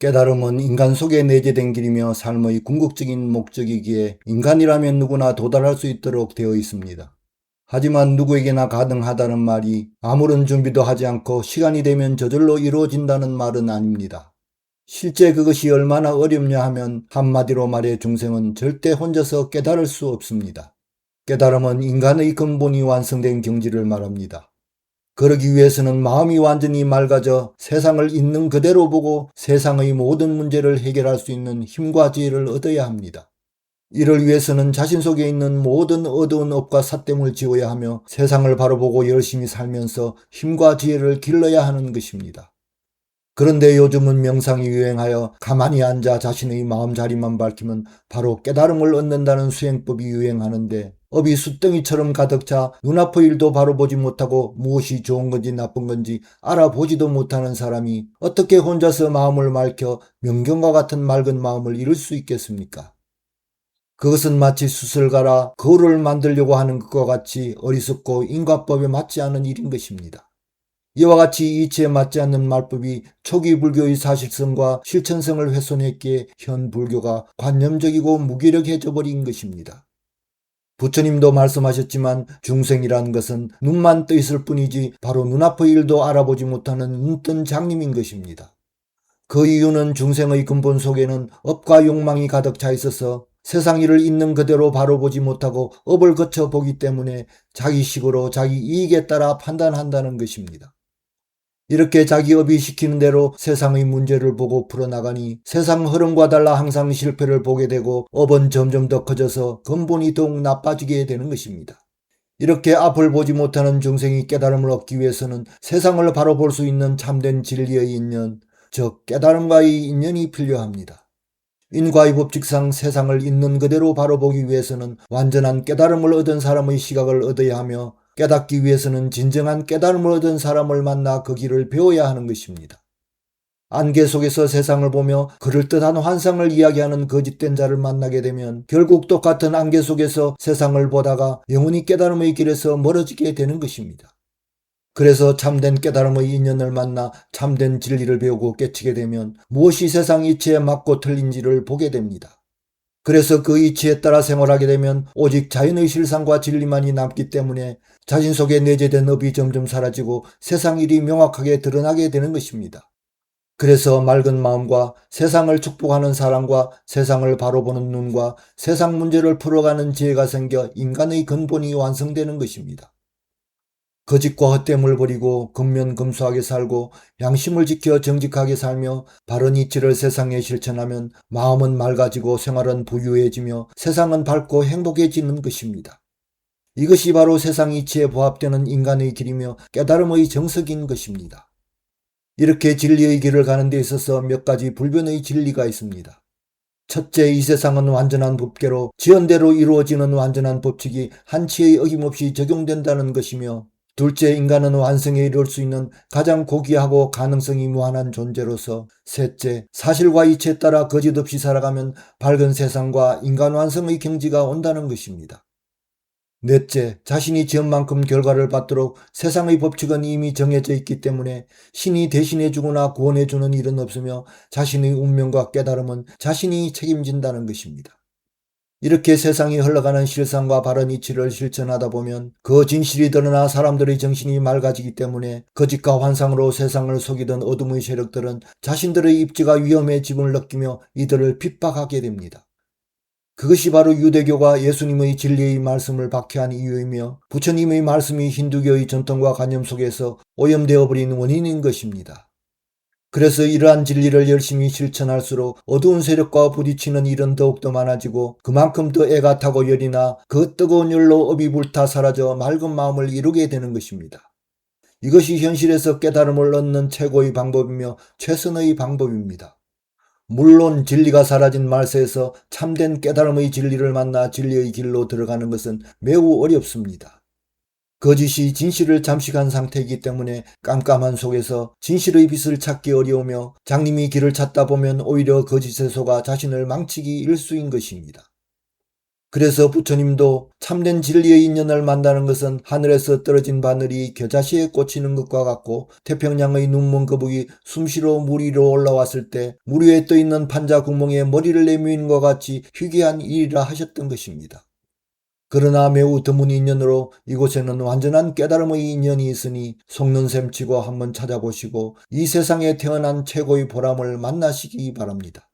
깨달음은 인간 속에 내재된 길이며 삶의 궁극적인 목적이기에 인간이라면 누구나 도달할 수 있도록 되어 있습니다. 하지만 누구에게나 가능하다는 말이 아무런 준비도 하지 않고 시간이 되면 저절로 이루어진다는 말은 아닙니다. 실제 그것이 얼마나 어렵냐 하면 한마디로 말해 중생은 절대 혼자서 깨달을 수 없습니다. 깨달음은 인간의 근본이 완성된 경지를 말합니다. 그러기 위해서는 마음이 완전히 맑아져 세상을 있는 그대로 보고 세상의 모든 문제를 해결할 수 있는 힘과 지혜를 얻어야 합니다. 이를 위해서는 자신 속에 있는 모든 어두운 업과 삿됨을 지워야 하며 세상을 바라보고 열심히 살면서 힘과 지혜를 길러야 하는 것입니다. 그런데 요즘은 명상이 유행하여 가만히 앉아 자신의 마음자리만 밝히면 바로 깨달음을 얻는다는 수행법이 유행하는데 업이 숫덩이처럼 가득 차 눈앞의 일도 바로 보지 못하고 무엇이 좋은 건지 나쁜 건지 알아보지도 못하는 사람이 어떻게 혼자서 마음을 맑혀 명경과 같은 맑은 마음을 이룰 수 있겠습니까? 그것은 마치 수설가라 거울을 만들려고 하는 것과 같이 어리석고 인과법에 맞지 않은 일인 것입니다. 이와 같이 이치에 맞지 않는 말법이 초기 불교의 사실성과 실천성을 훼손했기에 현 불교가 관념적이고 무기력해져 버린 것입니다. 부처님도 말씀하셨지만 중생이라는 것은 눈만 떠 있을 뿐이지 바로 눈앞의 일도 알아보지 못하는 눈뜬 장님인 것입니다. 그 이유는 중생의 근본 속에는 업과 욕망이 가득 차 있어서 세상 일을 있는 그대로 바로 보지 못하고 업을 거쳐 보기 때문에 자기식으로 자기 이익에 따라 판단한다는 것입니다. 이렇게 자기 업이 시키는 대로 세상의 문제를 보고 풀어나가니 세상 흐름과 달라 항상 실패를 보게 되고 업은 점점 더 커져서 근본이 더욱 나빠지게 되는 것입니다. 이렇게 앞을 보지 못하는 중생이 깨달음을 얻기 위해서는 세상을 바로 볼 수 있는 참된 진리의 인연, 즉 깨달음과의 인연이 필요합니다. 인과의 법칙상 세상을 있는 그대로 바로 보기 위해서는 완전한 깨달음을 얻은 사람의 시각을 얻어야 하며 깨닫기 위해서는 진정한 깨달음을 얻은 사람을 만나 그 길을 배워야 하는 것입니다. 안개 속에서 세상을 보며 그럴듯한 환상을 이야기하는 거짓된 자를 만나게 되면 결국 똑같은 안개 속에서 세상을 보다가 영원히 깨달음의 길에서 멀어지게 되는 것입니다. 그래서 참된 깨달음의 인연을 만나 참된 진리를 배우고 깨치게 되면 무엇이 세상 이치에 맞고 틀린지를 보게 됩니다. 그래서 그 이치에 따라 생활하게 되면 오직 자연의 실상과 진리만이 남기 때문에 자신 속에 내재된 업이 점점 사라지고 세상 일이 명확하게 드러나게 되는 것입니다. 그래서 맑은 마음과 세상을 축복하는 사랑과 세상을 바로 보는 눈과 세상 문제를 풀어가는 지혜가 생겨 인간의 근본이 완성되는 것입니다. 거짓과 헛됨을 버리고 근면금수하게 살고 양심을 지켜 정직하게 살며 바른 이치를 세상에 실천하면 마음은 맑아지고 생활은 부유해지며 세상은 밝고 행복해지는 것입니다. 이것이 바로 세상 이치에 부합되는 인간의 길이며 깨달음의 정석인 것입니다. 이렇게 진리의 길을 가는 데 있어서 몇 가지 불변의 진리가 있습니다. 첫째, 이 세상은 완전한 법계로 지연대로 이루어지는 완전한 법칙이 한치의 어김없이 적용된다는 것이며, 둘째, 인간은 완성에 이를 수 있는 가장 고귀하고 가능성이 무한한 존재로서, 셋째, 사실과 이치에 따라 거짓없이 살아가면 밝은 세상과 인간 완성의 경지가 온다는 것입니다. 넷째, 자신이 지은 만큼 결과를 받도록 세상의 법칙은 이미 정해져 있기 때문에 신이 대신해주거나 구원해주는 일은 없으며 자신의 운명과 깨달음은 자신이 책임진다는 것입니다. 이렇게 세상이 흘러가는 실상과 바른 이치를 실천하다 보면 그 진실이 드러나 사람들의 정신이 맑아지기 때문에 거짓과 환상으로 세상을 속이던 어둠의 세력들은 자신들의 입지가 위험해짐을 느끼며 이들을 핍박하게 됩니다. 그것이 바로 유대교가 예수님의 진리의 말씀을 박해한 이유이며 부처님의 말씀이 힌두교의 전통과 관념 속에서 오염되어 버린 원인인 것입니다. 그래서 이러한 진리를 열심히 실천할수록 어두운 세력과 부딪히는 일은 더욱더 많아지고 그만큼 더 애가 타고 열이 나 그 뜨거운 열로 업이 불타 사라져 맑은 마음을 이루게 되는 것입니다. 이것이 현실에서 깨달음을 얻는 최고의 방법이며 최선의 방법입니다. 물론 진리가 사라진 말세에서 참된 깨달음의 진리를 만나 진리의 길로 들어가는 것은 매우 어렵습니다. 거짓이 진실을 잠식한 상태이기 때문에 깜깜한 속에서 진실의 빛을 찾기 어려우며 장님이 길을 찾다 보면 오히려 거짓에 속아 자신을 망치기 일쑤인 것입니다. 그래서 부처님도 참된 진리의 인연을 만나는 것은 하늘에서 떨어진 바늘이 겨자씨에 꽂히는 것과 같고 태평양의 눈먼 거북이 숨쉬러 물 위로 올라왔을 때 물 위에 떠있는 판자 구멍에 머리를 내미는 것 같이 희귀한 일이라 하셨던 것입니다. 그러나 매우 드문 인연으로 이곳에는 완전한 깨달음의 인연이 있으니 속는 셈치고 한번 찾아보시고 이 세상에 태어난 최고의 보람을 만나시기 바랍니다.